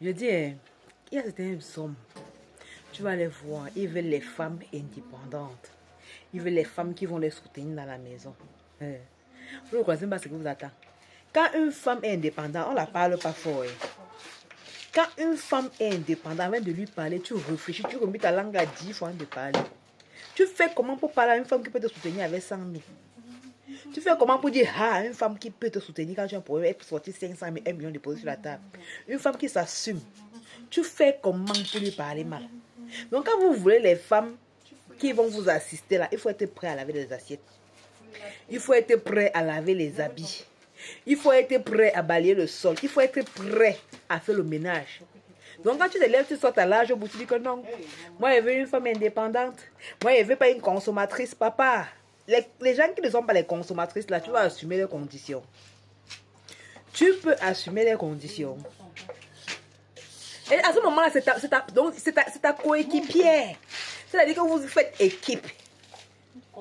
Je dis, il y a certains hommes, tu vas les voir, ils veulent les femmes indépendantes. Ils veulent les femmes qui vont les soutenir dans la maison. Vous ne croyez pas ce que vous attendez. Quand une femme est indépendante, on ne la parle pas fort. Quand une femme est indépendante, avant de lui parler, tu réfléchis, tu remets ta langue à 10 fois de parler. Tu fais comment pour parler à une femme qui peut te soutenir avec 100 000? Tu fais comment pour dire à une femme qui peut te soutenir quand tu as un problème, elle peut sortir 500 000, 1 million de posés sur la table. Une femme qui s'assume. Tu fais comment pour lui parler mal? Donc quand vous voulez les femmes qui vont vous assister là, il faut être prêt à laver les assiettes. Il faut être prêt à laver les habits. Il faut être prêt à balayer le sol. Il faut être prêt à faire le ménage. Donc quand tu te lèves, tu sors ta large au bout, tu dis que non. Moi, je veux une femme indépendante. Moi, je ne veux pas une consommatrice, papa. Les gens qui ne sont pas les consommatrices, là, tu vas assumer les conditions. Tu peux assumer les conditions. Et à ce moment-là, c'est ta coéquipière. C'est-à-dire que vous faites équipe.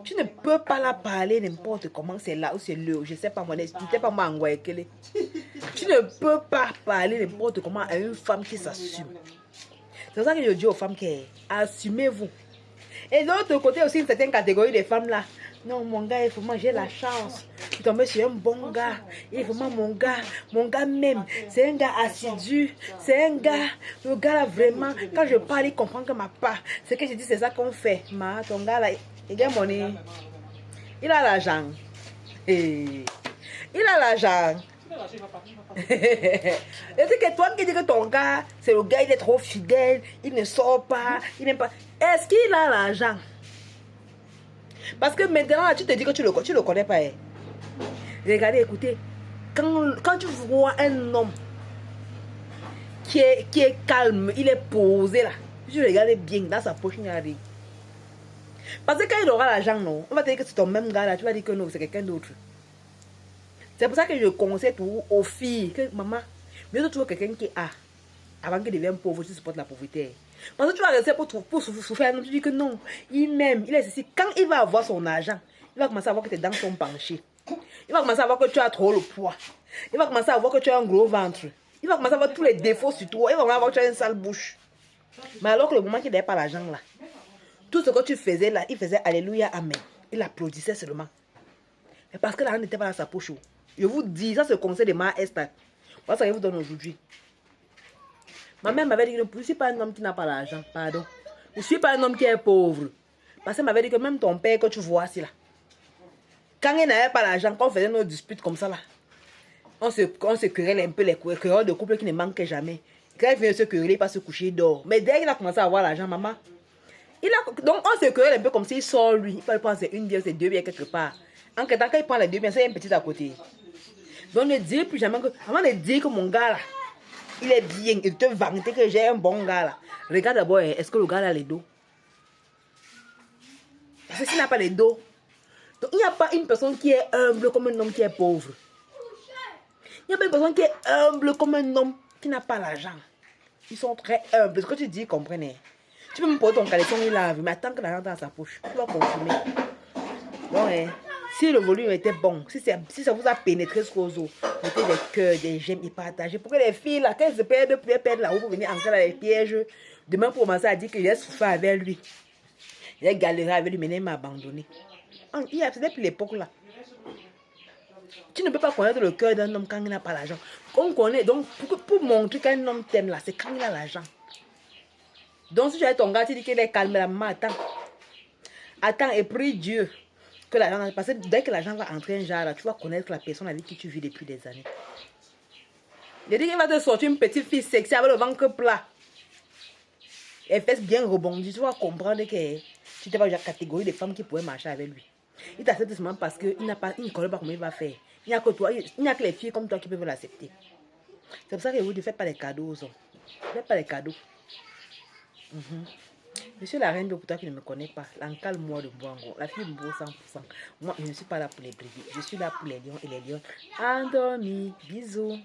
Tu ne peux pas la parler n'importe comment, c'est là ou c'est le. Je ne sais pas moi, pas moi en Guayaquil. Tu ne peux pas parler n'importe comment à une femme qui s'assume. C'est pour ça que je dis aux femmes que assumez-vous. Et de l'autre côté aussi, une certaine catégorie de femmes là. Non, mon gars, il faut manger la chance. Il tombe sur un bon gars. Il faut mon gars même. C'est un gars assidu. C'est un gars, le gars là vraiment, quand je parle, il comprend que ma part. Ce que je dis, c'est ça qu'on fait. Ton gars là, il gagne money. Il a l'argent. Il a l'argent. Et c'est que toi qui dis que ton gars, c'est le gars, il est trop fidèle, il ne sort pas, il n'aime pas. Est-ce qu'il a l'argent? Parce que maintenant, tu te dis que tu le connais pas. Regardez, écoutez, quand tu vois un homme qui est calme, il est posé là, tu regardes bien dans sa poche, il n'y a rien. Parce que quand il aura l'argent, non, on va te dire que c'est ton même gars là, tu vas dire que non, c'est quelqu'un d'autre. C'est pour ça que je conseille toujours aux filles que maman, mieux de trouver quelqu'un qui a, avant qu'il devienne pauvre, tu supportes la pauvreté. Parce que tu vas rester pour souffrir un homme, tu dis que non, il m'aime, il est ceci. Quand il va avoir son argent, il va commencer à voir que tes dents sont penchées. Il va commencer à voir que tu as trop le poids. Il va commencer à voir que tu as un gros ventre. Il va commencer à voir tous les défauts sur toi. Il va commencer à voir que tu as une sale bouche. Mais alors que le moment qu'il n'avait pas l'argent là, tout ce que tu faisais là, il faisait Alléluia, Amen. Il applaudissait seulement. Mais parce que l'argent n'était pas dans sa poche. Je vous dis, ça c'est le conseil de ma Esther. Voilà ce que je vous donne aujourd'hui. Ma mère m'avait dit que je ne suis pas un homme qui n'a pas l'argent. Pardon. Je ne suis pas un homme qui est pauvre. Parce qu'elle m'avait dit que même ton père que tu vois ici là, quand il n'avait pas l'argent, quand on faisait nos disputes comme ça là, on se querelle un peu les querelles de couple qui ne manquent jamais. Quand il vient se quereller, il va se coucher, il dort. Mais dès qu'il a commencé à avoir l'argent, maman, donc on se querelle un peu comme s'il sort lui. Il peut prendre une bière, c'est 2 bières quelque part. En tant qu'il prend les 2 bières, c'est un petit à côté. Donc ne dis plus jamais que, avant de dire que mon gars là, il est bien, il te vanter que j'ai un bon gars là. Regarde d'abord, est-ce que le gars là a les dos? Parce que s'il n'a pas les dos, donc il n'y a pas une personne qui est humble comme un homme qui est pauvre. Il n'y a pas une personne qui est humble comme un homme qui n'a pas l'argent. Ils sont très humbles. Ce que tu dis, comprenez. Tu peux me poser ton caleçon, il lave, mais attends que l'argent dans sa poche. Tu vas consommer. Donc, si le volume était bon, si ça vous a pénétré jusqu'aux os, mettez des cœurs, des j'aime et partagez. Pour que les filles, là, quand elles se perdent là-haut pour venir entrer dans les pièges, demain pour commencer à dire qu'il a souffert avec lui. Il a galéré avec lui, mais il m'a abandonné. C'est depuis l'époque là. Tu ne peux pas connaître le cœur d'un homme quand il n'a pas l'argent. On connaît, donc pour montrer qu'un homme t'aime là, c'est quand il a l'argent. Donc si tu as ton gars, tu dis qu'il est calme, la maman, attends. Attends et prie Dieu que l'argent, parce que dès que l'argent va entrer un genre là, tu vas connaître la personne avec qui tu vis depuis des années. Il dit qu'il va te sortir une petite fille sexy avec le ventre plat. Et fesses bien rebondies, tu vas comprendre que tu n'es pas la catégorie de femmes qui pourraient marcher avec lui. Il t'accepte seulement parce qu'il ne connaît pas comment il va faire. Il n'y a que toi, il n'y a que les filles comme toi qui peuvent l'accepter. C'est pour ça que vous ne faites pas les cadeaux aux hommes. Ne faites pas les cadeaux. Je suis la reine de pour toi qui ne me connais pas. L'encale-moi de Boango. La fille beau 100%. Moi, je ne suis pas là pour les brebis. Je suis là pour les lions et les lions. Endormis. Bisous.